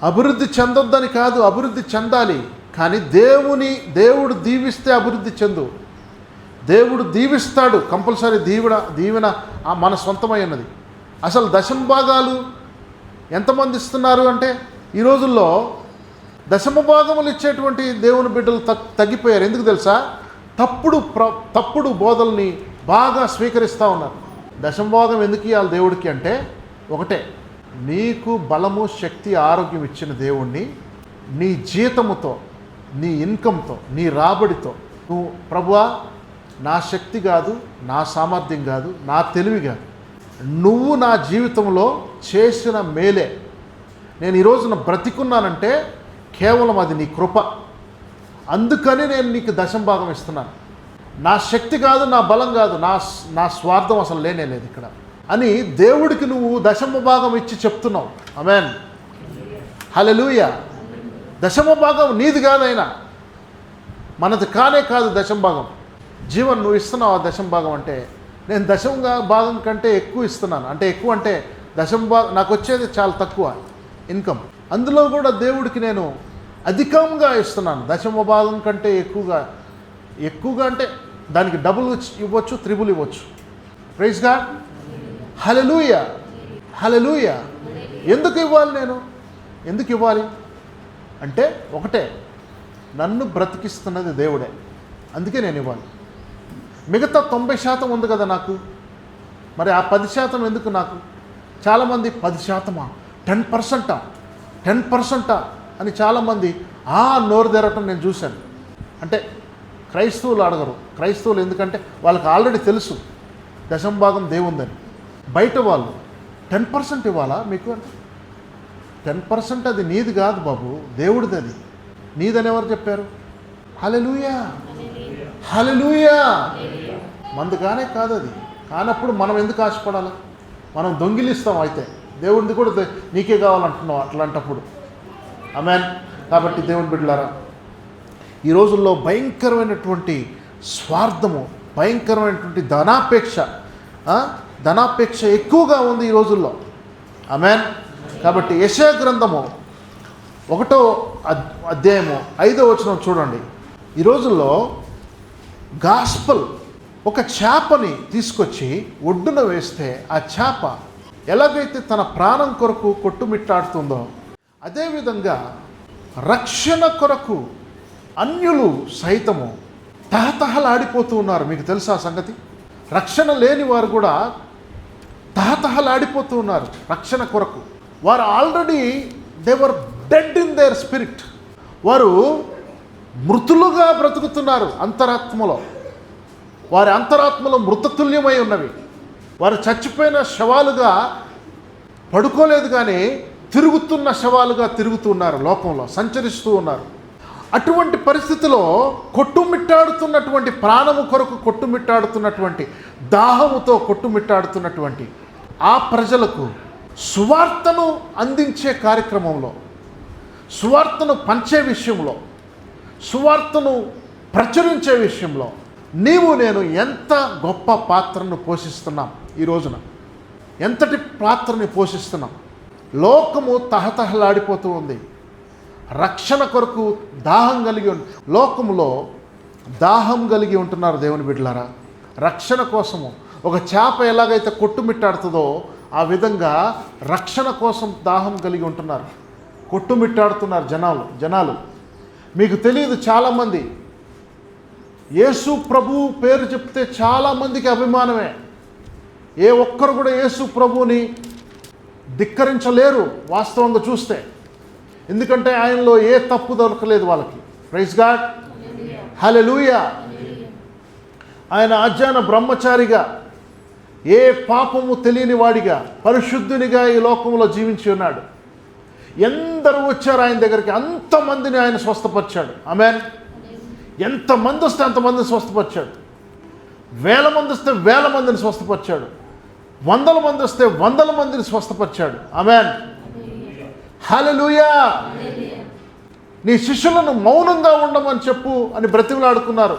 అభివృద్ధి చెందొద్దని కాదు, అభివృద్ధి చెందాలి. కానీ దేవుడు దీవిస్తే అభివృద్ధి చెందు. దేవుడు దీవిస్తాడు, కంపల్సరీ దీవెన మన సొంతమై ఉన్నది. అసలు దశమ భాగాలు ఎంతమంది ఇస్తున్నారు అంటే ఈ రోజుల్లో దశమ భాగములు ఇచ్చేటువంటి దేవుని బిడ్డలు తగ్గిపోయారు. ఎందుకు తెలుసా? తప్పుడు బోధల్ని బాగా స్వీకరిస్తూ ఉన్నారు. దశమ భాగం ఎందుకు ఇవ్వాలి దేవుడికి అంటే ఒకటే, నీకు బలము, శక్తి, ఆరోగ్యం ఇచ్చిన దేవుణ్ణి నీ జీతముతో, నీ ఇన్కంతో, నీ రాబడితో నువ్వు ప్రభువా నా శక్తి కాదు, నా సామర్థ్యం కాదు, నా తెలివి కాదు, నువ్వు నా జీవితంలో చేసిన మేలే, నేను ఈరోజున బ్రతికున్నానంటే కేవలం అది నీ కృప, అందుకని నేను నీకు దశమ భాగం ఇస్తున్నాను. నా శక్తి కాదు, నా బలం కాదు, నా స్వార్థం అసలు లేనే లేదు ఇక్కడ అని దేవుడికి నువ్వు దశమ భాగం ఇచ్చి చెప్తున్నావు. ఆమేన్, హల్లెలూయా. దశమ భాగం నీది కాదైనా, మనది కానే కాదు దశమ భాగం. జీవన్ నువ్వు ఇస్తున్నావు ఆ దశమ భాగం అంటే, నేను దశమ భాగం కంటే ఎక్కువ ఇస్తున్నాను. అంటే ఎక్కువ అంటే దశమ భాగం నాకు వచ్చేది చాలా తక్కువ ఇన్కమ్, అందులో కూడా దేవుడికి నేను అధికంగా ఇస్తున్నాను. దశమ భాగం కంటే ఎక్కువగా అంటే దానికి డబుల్ ఇవ్వచ్చు, త్రిబుల్ ఇవ్వచ్చు. ప్రైజ్ గాడ్, హల్లెలూయా, హల్లెలూయా. ఎందుకు ఇవ్వాలి? నేను ఎందుకు ఇవ్వాలి అంటే ఒకటే, నన్ను బ్రతికిస్తున్నది దేవుడే, అందుకే నేను ఇవ్వాలి. మిగతా 90% ఉంది కదా నాకు, మరి ఆ 10% ఎందుకు నాకు? చాలామంది 10%, 10% అని చాలామంది నోరు తెరవటం నేను చూశాను. అంటే క్రైస్తవులు అడగరు. క్రైస్తవులు ఎందుకంటే వాళ్ళకి ఆల్రెడీ తెలుసు దశమ భాగం దేవుందని. బయట వాళ్ళు 10% ఇవ్వాలా మీకు అంటే 10% అది నీది కాదు బాబు, దేవుడిది. అది నీదని ఎవరు చెప్పారు? హల్లెలూయా, హల్లెలూయా. మందుగానే కాదు అది. కానప్పుడు మనం ఎందుకు ఆశపడాలి? మనం దొంగిలిస్తాం. అయితే దేవుడిది కూడా నీకే కావాలంటున్నావు అట్లాంటప్పుడు. ఆమేన్. కాబట్టి దేవుని బిడ్డలారా, ఈ రోజుల్లో భయంకరమైనటువంటి స్వార్థము, భయంకరమైనటువంటి ధనాపేక్ష ఎక్కువగా ఉంది ఈ రోజుల్లో. ఆమేన్. కాబట్టి యెషయా గ్రంథము 1వ అధ్యాయము 5వ వచనం చూడండి. ఈ రోజుల్లో గాస్పల్ ఒక చేపని తీసుకొచ్చి ఒడ్డున వేస్తే ఆ చేప ఎలాగైతే తన ప్రాణం కొరకు కొట్టుమిట్టాడుతుందో, అదేవిధంగా రక్షణ కొరకు అన్యులు సైతము తహతహలాడిపోతూ ఉన్నారు. మీకు తెలుసా సంగతి? రక్షణ లేని వారు కూడా తహతహలాడిపోతూ ఉన్నారు రక్షణ కొరకు. వారు already they're dead in their spirit. వారు మృతులుగా బ్రతుకుతున్నారు అంతరాత్మలో. వారి అంతరాత్మలో మృతతుల్యమై ఉన్నవి. వారు చచ్చిపోయిన శవాలుగా పడుకోలేదు, కానీ తిరుగుతున్న శవాలుగా తిరుగుతున్నారు, లోకంలో సంచరిస్తూ ఉన్నారు. అటువంటి పరిస్థితిలో కొట్టుమిట్టాడుతున్నటువంటి, ప్రాణము కొరకు కొట్టుమిట్టాడుతున్నటువంటి, దాహముతో కొట్టుమిట్టాడుతున్నటువంటి ఆ ప్రజలకు సువార్తను అందించే కార్యక్రమంలో, సువార్తను పంచే విషయంలో, సువార్తను ప్రచురించే విషయంలో నీవు నేను ఎంత గొప్ప పాత్రను పోషిస్తున్నాం. ఈ రోజున ఎంతటి పాత్రని పోషిస్తున్నాం. లోకము తహతహలాడిపోతూ ఉంది. రక్షణ కొరకు దాహం కలిగి లోకములో దాహం కలిగి ఉంటున్నారు దేవుని బిడ్డలారా. రక్షణ కోసము ఒక చేప ఎలాగైతే కొట్టుమిట్టాడుతుందో ఆ విధంగా రక్షణ కోసం దాహం కలిగి ఉంటున్నారు, కొట్టుమిట్టాడుతున్నారు జనాలు. మీకు తెలియదు, చాలామంది యేసు ప్రభు పేరు చెప్తే చాలామందికి అభిమానమే. ఏ ఒక్కరు కూడా యేసు ప్రభువుని ధిక్కరించలేరు వాస్తవంగా చూస్తే. ఎందుకంటే ఆయనలో ఏ తప్పు దొరకలేదు వాళ్ళకి. ప్రైజ్ గాడ్, హల్లెలూయా. ఆయన అజ్ఞాన బ్రహ్మచారిగా, ఏ పాపము తెలియని వాడిగా, పరిశుద్ధునిగా ఈ లోకంలో జీవించి ఉన్నాడు. ఎందరూ వచ్చారు ఆయన దగ్గరికి, అంతమందిని ఆయన స్వస్థపరిచాడు. ఆమేన్. ఎంతమంది వస్తే అంతమందిని స్వస్థపరిచాడు. 1000 మంది వస్తే 1000 మందిని స్వస్థపరిచాడు. 100 మంది వస్తే 100 మందిని స్వస్థపరిచాడు. ఆమేన్, హల్లెలూయా. నీ శిష్యులను మౌనంగా ఉండమని చెప్పు అని బ్రతిమలాడుకున్నారు.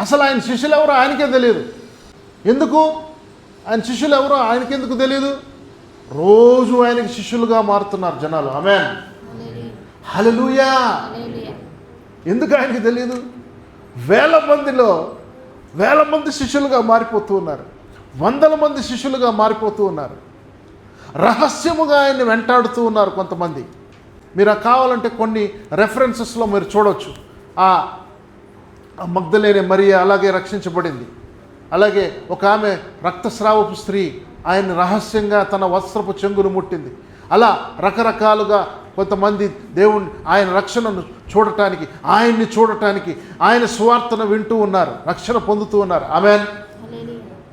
అసలు ఆయన శిష్యులు ఎవరో ఆయనకే తెలియదు. ఎందుకు? ఆయన శిష్యులు ఎవరో ఆయనకెందుకు తెలియదు? రోజు ఆయనకి శిష్యులుగా మారుతున్నారు జనాలు. ఆమేన్, హల్లెలూయా. ఎందుకు ఆయనకి తెలియదు? 1000 మందిలో వేల మంది శిష్యులుగా మారిపోతూ ఉన్నారు, వందల మంది శిష్యులుగా మారిపోతూ ఉన్నారు. రహస్యముగా ఆయన్ని వెంటాడుతూ ఉన్నారు కొంతమంది. మీరు కావాలంటే కొన్ని రెఫరెన్సెస్లో మీరు చూడవచ్చు. ఆ మగ్దలేనే మరియా అలాగే రక్షించబడింది. అలాగే ఒక ఆమె రక్తస్రావపు స్త్రీ ఆయన్ని రహస్యంగా తన వస్త్రపు చెంగును ముట్టింది. అలా రకరకాలుగా కొంతమంది దేవుని ఆయన రక్షణను చూడటానికి, ఆయన్ని చూడటానికి, ఆయన సువార్తను వింటూ ఉన్నారు, రక్షణ పొందుతూ ఉన్నారు. ఆమెన్.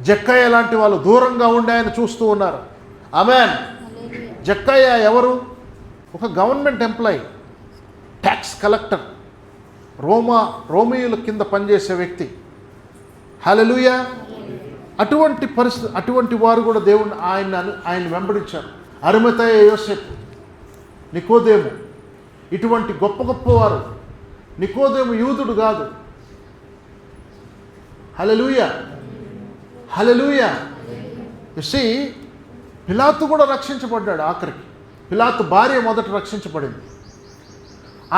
జక్కయ్య లాంటి వాళ్ళు దూరంగా ఉండి ఆయన చూస్తూ ఉన్నారు. ఆమెన్. జక్కయ్య ఎవరు? ఒక గవర్నమెంట్ ఎంప్లాయీ, ట్యాక్స్ కలెక్టర్, రోమియుల కింద పనిచేసే వ్యక్తి. హల్లెలూయా. అటువంటి పరిస్థితి, అటువంటి వారు కూడా దేవుని ఆయన వెంబడించారు. అరిమతయ, యోసేపు, నికోదేము, ఇటువంటి గొప్ప గొప్పవారు. నికోదేము యూదుడు కాదు. హల్లెలూయా, హల్లెలూయా. యసి పిలాతు కూడా రక్షించబడ్డాడు. ఆఖరికి పిలాతు భార్య మొదట రక్షించబడింది.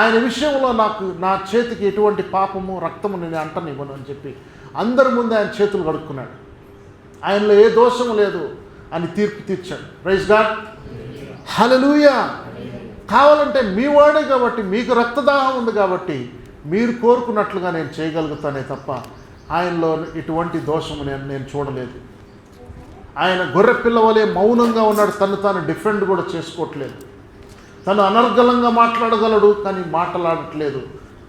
ఆయన విషయంలో నా చేతికి ఎటువంటి పాపము రక్తము నేను అంటనివ్వను అని చెప్పి అందరి ముందు ఆయన చేతులు కడుక్కున్నాడు. ఆయనలో ఏ దోషము లేదు అని తీర్పు తీర్చాడు. Praise God. హల్లెలూయా. కావాలంటే మీ వాడే కాబట్టి, మీకు రక్తదాహం ఉంది కాబట్టి మీరు కోరుకున్నట్లుగా నేను చేయగలుగుతానే తప్ప ఆయనలో ఎటువంటి దోషము నేను చూడలేదు. ఆయన గొర్రె పిల్లవలే మౌనంగా ఉన్నాడు, తను తాను డిఫెండ్ కూడా చేసుకోవట్లేదు. తను అనర్గళంగా మాట్లాడగలడు కానీ మాట్లాడట్లేదు.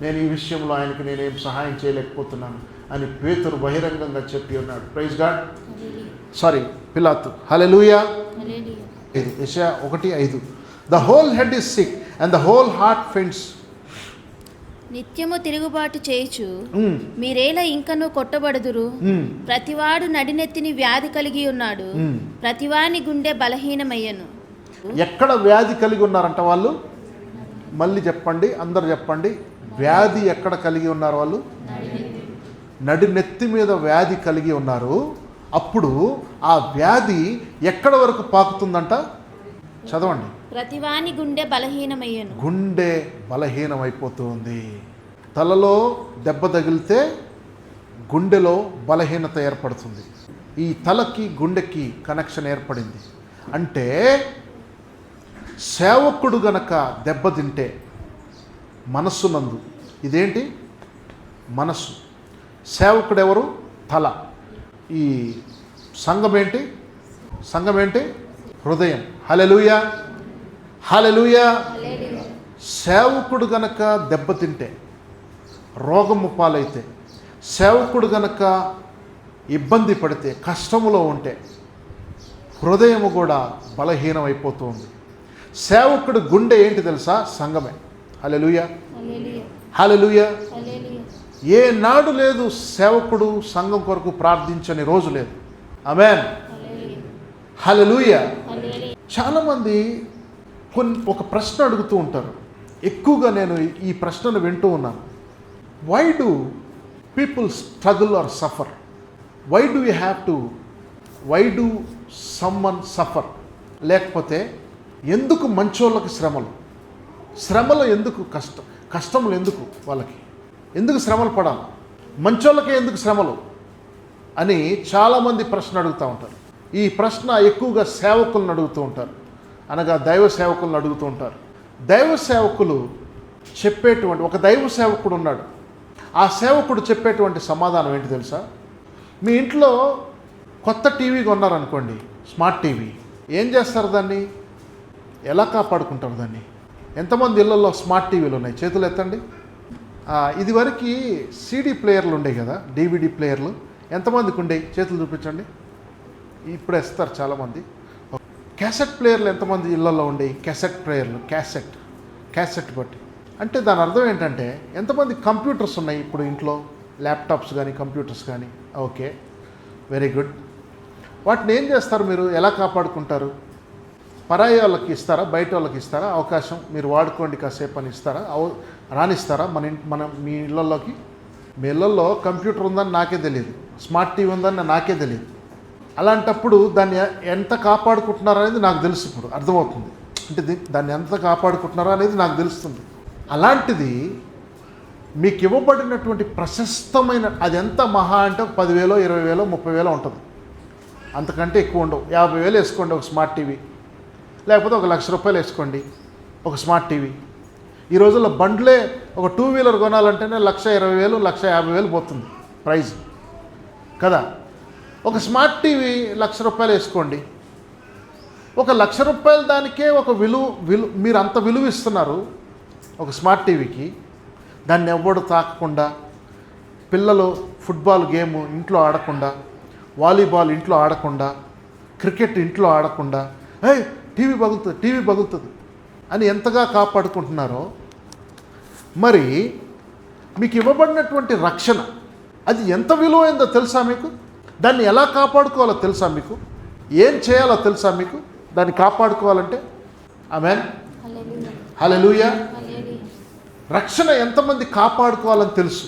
నేను ఈ విషయంలో ఆయనకి నేనేం సహాయం చేయలేకపోతున్నాను అని పేతురు బహిరంగంగా చెప్పి ఉన్నాడు. Praise God. సారీ, పిలాతు. హల్లెలూయా. ఇది యెషయా 1:5. The whole head is sick and the whole heart faints. నిత్యము తిరుగుబాటు చేయుచు మీరేలా ఇంకనూ కొట్టబడుదురు. ప్రతివాడు నడినెత్తిని వ్యాధి కలిగి ఉన్నాడు, ప్రతివాని గుండె బలహీనమయ్యను. ఎక్కడ వ్యాధి కలిగి ఉన్నారంట వాళ్ళు? మళ్ళీ చెప్పండి, అందరు చెప్పండి. వ్యాధి ఎక్కడ కలిగి ఉన్నారు వాళ్ళు? నడినెత్తి మీద వ్యాధి కలిగి ఉన్నారు. అప్పుడు ఆ వ్యాధి ఎక్కడ వరకు పాకుతుందంట? చదవండి. ప్రతివాని గుండె బలహీనమయ్యను. గుండె బలహీనమైపోతుంది. తలలో దెబ్బ తగిలితే గుండెలో బలహీనత ఏర్పడుతుంది. ఈ తలకి గుండెకి కనెక్షన్ ఏర్పడింది. అంటే సేవకుడు గనక దెబ్బతింటే మనస్సునందు, ఇదేంటి? మనస్సు. సేవకుడు ఎవరు? తల. ఈ సంఘం ఏంటి? సంఘం ఏంటి? హృదయం. హల్లెలూయా, హల్లెలూయా. సేవకుడు గనక దెబ్బతింటే, రోగము పాలైతే, సేవకుడు గనక ఇబ్బంది పడితే, కష్టములో ఉంటే హృదయము కూడా బలహీనమైపోతుంది. సేవకుడు గుండె ఏంటి తెలుసా? సంఘమే. హల్లెలూయా, హల్లెలూయా. ఏ నాడు లేదు సేవకుడు సంఘం కొరకు ప్రార్థించని రోజు లేదు. ఆమేన్, హల్లెలూయా. చాలామంది ఒక ప్రశ్న అడుగుతూ ఉంటారు. ఎక్కువగా నేను ఈ ప్రశ్నను వింటూ ఉన్నాను. Why do people struggle or suffer? Why do someone suffer? లేకపోతే ఎందుకు మంచోళ్ళకి శ్రమలు? శ్రమలు ఎందుకు? కష్టములు ఎందుకు వాళ్ళకి? ఎందుకు శ్రమలు పడాలి? మంచోళ్ళకే ఎందుకు శ్రమలు అని చాలామంది ప్రశ్న అడుగుతూ ఉంటారు. ఈ ప్రశ్న ఎక్కువగా సేవకులను అడుగుతూ ఉంటారు, అనగా దైవ సేవకులను అడుగుతూ ఉంటారు. దైవ సేవకులు చెప్పేటువంటి ఒక దైవ సేవకుడు ఉన్నాడు. ఆ సేవకుడు చెప్పేటువంటి సమాధానం ఏంటి తెలుసా? మీ ఇంట్లో కొత్త టీవీ కొన్నారనుకోండి, స్మార్ట్ టీవీ. ఏం చేస్తారు దాన్ని? ఎలా కాపాడుకుంటారు దాన్ని? ఎంతమంది ఇళ్లలో స్మార్ట్ టీవీలు ఉన్నాయి? చేతులు ఎత్తండి. ఇదివరకు సీడీ ప్లేయర్లు ఉండేవి కదా, DVD ప్లేయర్లు. ఎంతమందికి ఉండేవి? చేతులు చూపించండి. ఇప్పుడు వేస్తారు చాలామంది. క్యాసెట్ ప్లేయర్లు ఎంతమంది ఇళ్లలో ఉండేవి? క్యాసెట్ ప్లేయర్లు, క్యాసెట్ బట్టి. అంటే దాని అర్థం ఏంటంటే ఎంతమంది కంప్యూటర్స్ ఉన్నాయి ఇప్పుడు ఇంట్లో? ల్యాప్టాప్స్ కానీ కంప్యూటర్స్ కానీ. Okay, very good. వాటిని ఏం చేస్తారు మీరు? ఎలా కాపాడుకుంటారు? పరాయి వాళ్ళకి ఇస్తారా? బయట వాళ్ళకి ఇస్తారా? అవకాశం మీరు వాడుకోండి కాసేపు అని ఇస్తారా? రానిస్తారా మీ ఇళ్ళల్లోకి? మీ ఇళ్ళల్లో కంప్యూటర్ ఉందని నాకే తెలియదు, స్మార్ట్ టీవీ ఉందని నాకే తెలియదు. అలాంటప్పుడు దాన్ని ఎంత కాపాడుకుంటున్నారో అనేది నాకు తెలుసు. ఇప్పుడు అర్థమవుతుంది. అంటే దాన్ని ఎంత కాపాడుకుంటున్నారో అనేది నాకు తెలుస్తుంది. అలాంటిది మీకు ఇవ్వబడినటువంటి ప్రశస్తమైన, అది ఎంత మహా అంటే 10,000, 20,000, 30,000 ఉంటుంది, అంతకంటే ఎక్కువ ఉండవు. 50,000 వేసుకోండి ఒక స్మార్ట్ టీవీ, లేకపోతే 1,00,000 రూపాయలు వేసుకోండి ఒక స్మార్ట్ టీవీ. ఈ రోజుల్లో బండ్లే ఒక 2 వీలర్ కొనాలంటేనే 1,20,000, 1,50,000 పోతుంది ప్రైజ్ కదా. ఒక స్మార్ట్ టీవీ 1,00,000 రూపాయలు వేసుకోండి. 1,00,000 రూపాయలు దానికే ఒక విలువ మీరు అంత విలువ ఇస్తున్నారు ఒక స్మార్ట్ టీవీకి. దాన్ని ఎవ్వడు తాకకుండా, పిల్లలు ఫుట్బాల్ గేమ్ ఇంట్లో ఆడకుండా, వాలీబాల్ ఇంట్లో ఆడకుండా, క్రికెట్ ఇంట్లో ఆడకుండా, టీవీ పగులుతుంది అని ఎంతగా కాపాడుకుంటున్నారో, మరి మీకు ఇవ్వబడినటువంటి రక్షణ అది ఎంత విలువైందో తెలుసా మీకు? దాన్ని ఎలా కాపాడుకోవాలో తెలుసా మీకు? ఏం చేయాలో తెలుసా మీకు దాన్ని కాపాడుకోవాలంటే? ఆమేన్, హల్లెలూయా. రక్షణ ఎంతమంది కాపాడుకోవాలని తెలుసు?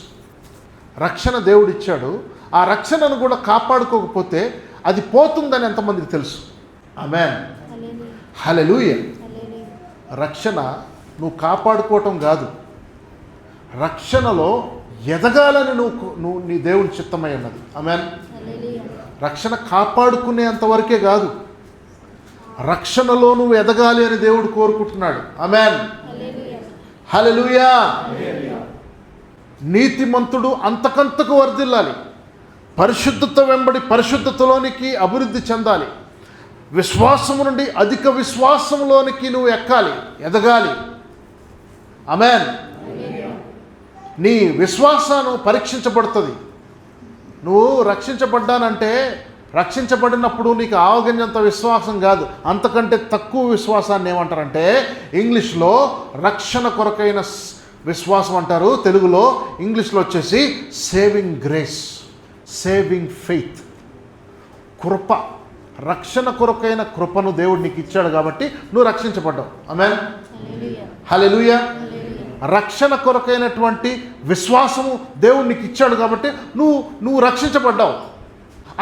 రక్షణ దేవుడు ఇచ్చాడు, ఆ రక్షణను కూడా కాపాడుకోకపోతే అది పోతుందని ఎంతమందికి తెలుసు? ఆమేన్, హల్లెలూయా. రక్షణ నువ్వు కాపాడుకోవటం కాదు, రక్షణలో ఎదగాలని నువ్వు నీ దేవుని చిత్తమై ఉన్నది. ఆమేన్. రక్షణ కాపాడుకునేంతవరకే కాదు, రక్షణలో నువ్వు ఎదగాలి అని దేవుడు కోరుకుంటున్నాడు. ఆమేన్, హల్లెలూయా. నీతిమంతుడు అంతకంతకు వర్ధిల్లాలి, పరిశుద్ధత వెంబడి పరిశుద్ధతలోనికి అభివృద్ధి చెందాలి, విశ్వాసము నుండి అధిక విశ్వాసంలోనికి నువ్వు ఎక్కాలి, ఎదగాలి. ఆమేన్. నీ విశ్వాసాన్ని పరీక్షించబడుతుంది. నువ్వు రక్షించబడ్డానంటే, రక్షించబడినప్పుడు నీకు ఆవగింజంత విశ్వాసం కాదు, అంతకంటే తక్కువ విశ్వాసాన్ని ఏమంటారంటే ఇంగ్లీష్లో రక్షణ కొరకైన విశ్వాసం అంటారు, తెలుగులో ఇంగ్లీష్లో వచ్చేసి సేవింగ్ గ్రేస్, సేవింగ్ ఫెయిత్. కృప, రక్షణ కొరకైన కృపను దేవుడు నీకు ఇచ్చాడు కాబట్టి నువ్వు రక్షించబడ్డావు. ఆమేన్, హల్లెలూయా. రక్షణ కొరకైనటువంటి విశ్వాసము దేవుడు నీకు ఇచ్చాడు కాబట్టి నువ్వు రక్షించబడ్డావు.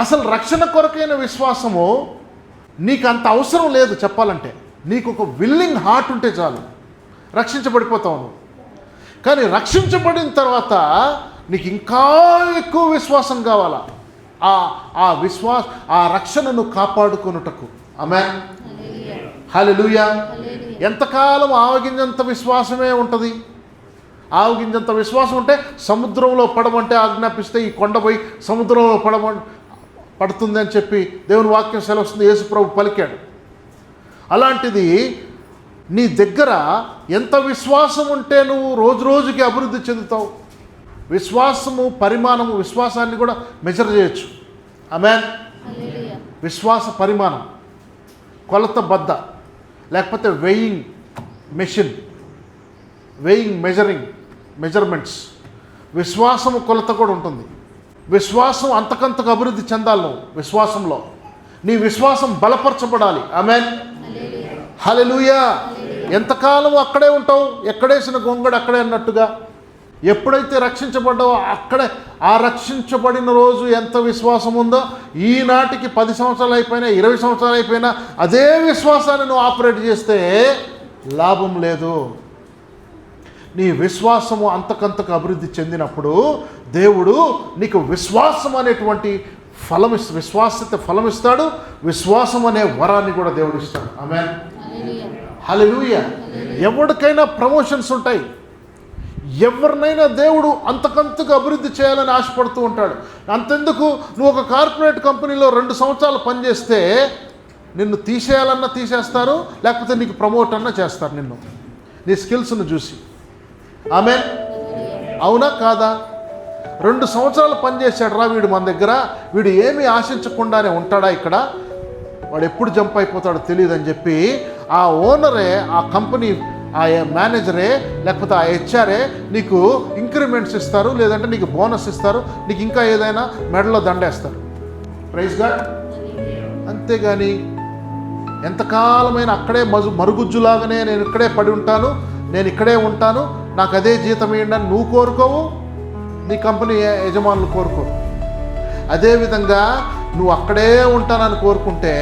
అసలు రక్షణ కొరకైన విశ్వాసము నీకు అంత అవసరం లేదు చెప్పాలంటే. నీకు ఒక విల్లింగ్ హార్ట్ ఉంటే చాలు, రక్షించబడిపోతావు నువ్వు. కానీ రక్షించబడిన తర్వాత నీకు ఇంకా ఎక్కువ విశ్వాసం కావాలా, ఆ రక్షణను కాపాడుకొనుటకు. ఆమేన్, హల్లెలూయా. ఎంతకాలం ఆవగింజంత విశ్వాసమే ఉంటుంది? ఆవగింజంత విశ్వాసం ఉంటే సముద్రంలో పడమంటే ఆజ్ఞాపిస్తే ఈ కొండ పోయి సముద్రంలో పడుతుంది అని చెప్పి దేవుని వాక్యం సెలవుస్తుంది, యేసు ప్రభు పలికాడు. అలాంటిది నీ దగ్గర ఎంత విశ్వాసం ఉంటే నువ్వు రోజు రోజుకి అభివృద్ధి చెందుతావు. విశ్వాసము పరిమాణము, విశ్వాసాన్ని కూడా మెజర్ చేయొచ్చు. ఆమేన్. విశ్వాస పరిమాణం, కొలత బద్ద, లేకపోతే వెయింగ్ మెషిన్, మెజర్మెంట్స్. విశ్వాసము కొలత కూడా ఉంటుంది. విశ్వాసం అంతకంతకు అభివృద్ధి చెందాలి. నువ్వు విశ్వాసంలో నీ విశ్వాసం బలపరచబడాలి. ఆమేన్, హల్లెలూయా. ఎంతకాలం అక్కడే ఉంటావు, ఎక్కడేసిన గొంగడు అక్కడే అన్నట్టుగా. ఎప్పుడైతే రక్షించబడ్డావో అక్కడే, ఆ రక్షించబడిన రోజు ఎంత విశ్వాసం ఉందో ఈనాటికి 10 సంవత్సరాలు అయిపోయినా 20 సంవత్సరాలు అయిపోయినా అదే విశ్వాసాన్ని నువ్వు ఆపరేట్ చేస్తే లాభం లేదు. నీ విశ్వాసము అంతకంతకు అభివృద్ధి చెందినప్పుడు దేవుడు నీకు విశ్వాసం అనేటువంటి విశ్వాసత ఫలం ఇస్తాడు, విశ్వాసం అనే వరాన్ని కూడా దేవుడు ఇస్తాడు. ఆమేన్, హల్లెలూయా. ఎవరికైనా ప్రమోషన్స్ ఉంటాయి, ఎవరినైనా దేవుడు అంతకంతకు అభివృద్ధి చేయాలని ఆశపడుతూ ఉంటాడు. అంతెందుకు, నువ్వు ఒక కార్పొరేట్ కంపెనీలో 2 సంవత్సరాలు పనిచేస్తే నిన్ను తీసేయాలన్నా తీసేస్తారు, లేకపోతే నీకు ప్రమోట్ అన్నా చేస్తారు నిన్ను, నీ స్కిల్స్ను చూసి. ఆమేన్, అవునా కాదా? 2 సంవత్సరాలు పనిచేశాడు రా వీడు మన దగ్గర, వీడు ఏమీ ఆశించకుండానే ఉంటాడా ఇక్కడ, వాడు ఎప్పుడు జంప్ అయిపోతాడో తెలియదని చెప్పి ఆ ఓనరే, ఆ కంపెనీ, ఆ మేనేజరే, లేకపోతే ఆ హెచ్ఆర్ఏ నీకు ఇంక్రిమెంట్స్ ఇస్తారు, లేదంటే నీకు బోనస్ ఇస్తారు, నీకు ఇంకా ఏదైనా మెడలో దండేస్తారు. Praise God. అంతేగాని ఎంతకాలమైన అక్కడే మరుగుజ్జులాగానే నేను ఇక్కడే పడి ఉంటాను, నేను ఇక్కడే ఉంటాను, నాకు అదే జీతం ఇవ్వండి అని నువ్వు కోరుకోవు, నీ కంపెనీ యజమానులు కోరుకోరు. అదేవిధంగా నువ్వు అక్కడే ఉంటానని కోరుకుంటే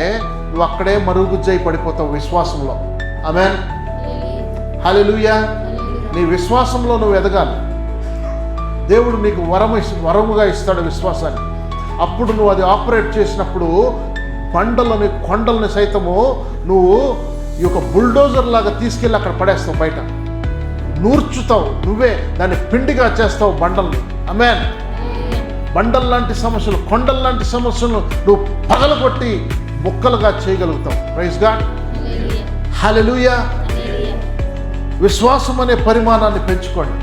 నువ్వు అక్కడే మరుగుజ్జై పడిపోతావు విశ్వాసంలో. ఆమేన్, హల్లెలూయా. నీ విశ్వాసంలో నువ్వు ఎదగాలి. దేవుడు నీకు వరముగా ఇస్తాడు విశ్వాసాన్ని. అప్పుడు నువ్వు అది ఆపరేట్ చేసినప్పుడు కొండలని సైతము నువ్వు ఈ యొక్క బుల్డోజర్ లాగా తీసుకెళ్ళి అక్కడ పడేస్తావు, బయట నూర్చుతావు, నువ్వే దాన్ని పిండిగా చేస్తావు బండల్ని. ఆమేన్. బండల్ లాంటి సమస్యలు, కొండల లాంటి సమస్యలను నువ్వు పగలగొట్టి ముక్కలుగా చేయగలుగుతావు. Praise God. హల్లెలూయా. విశ్వాసం అనే పరిమాణాన్ని పెంచుకోండి.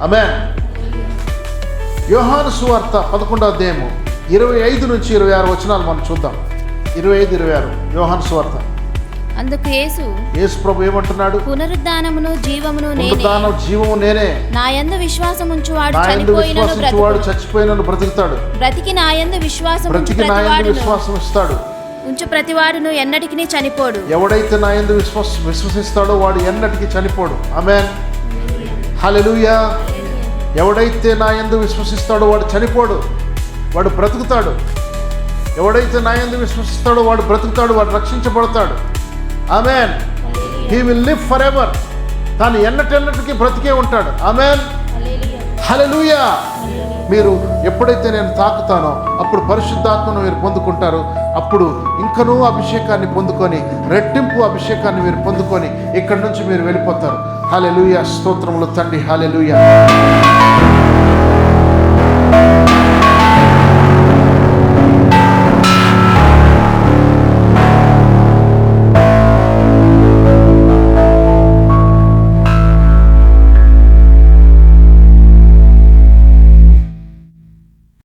ఆమేన్. యోహాను సువార్త 11వ అధ్యాయము 25 నుంచి 26 వచనాలు మనం చూద్దాం. 25-26 యోహాను సువార్త. అందుకు యేసు ప్రభు ఏమంటున్నాడు? పునరుద్ధానమును జీవమును జీవము నేనే. నా యందు విశ్వాసం ఉంచువాడు చచ్చిపోయినను బ్రతుకుతాడు. బ్రతికి నా యందు విశ్వాసం ఇస్తాడు. ఉంచు ప్రతివాడును ఎన్నటికి చనిపోడు. ఎవడైతే నా యందు విశ్వసిస్తాడో వాడు ఎన్నటికి చనిపోడు. ఆమేన్. హల్లెలూయా. ఎవడైతే నా యందు విశ్వసిస్తాడో వాడు చనిపోడు, వాడు బ్రతుకుతాడు. ఎవడైతే నా యందు విశ్వసిస్తాడో వాడు బ్రతుకుతాడు, వాడు రక్షించబడతాడు. ఆమేన్. He will live for ever. తాను ఎన్నటెన్నటికి బ్రతికే ఉంటాడు. ఆమేన్. హల్లెలూయా. మీరు ఎప్పుడైతే నేను తాకుతానో అప్పుడు పరిశుద్ధాత్మను మీరు పొందుకుంటారు. అప్పుడు ఇంకనూ అభిషేకాన్ని పొందుకొని, రెట్టింపు అభిషేకాన్ని మీరు పొందుకొని ఇక్కడి నుంచి మీరు వెళ్ళిపోతారు. హల్లెలూయా. స్తోత్రములు తండ్రి. హల్లెలూయా.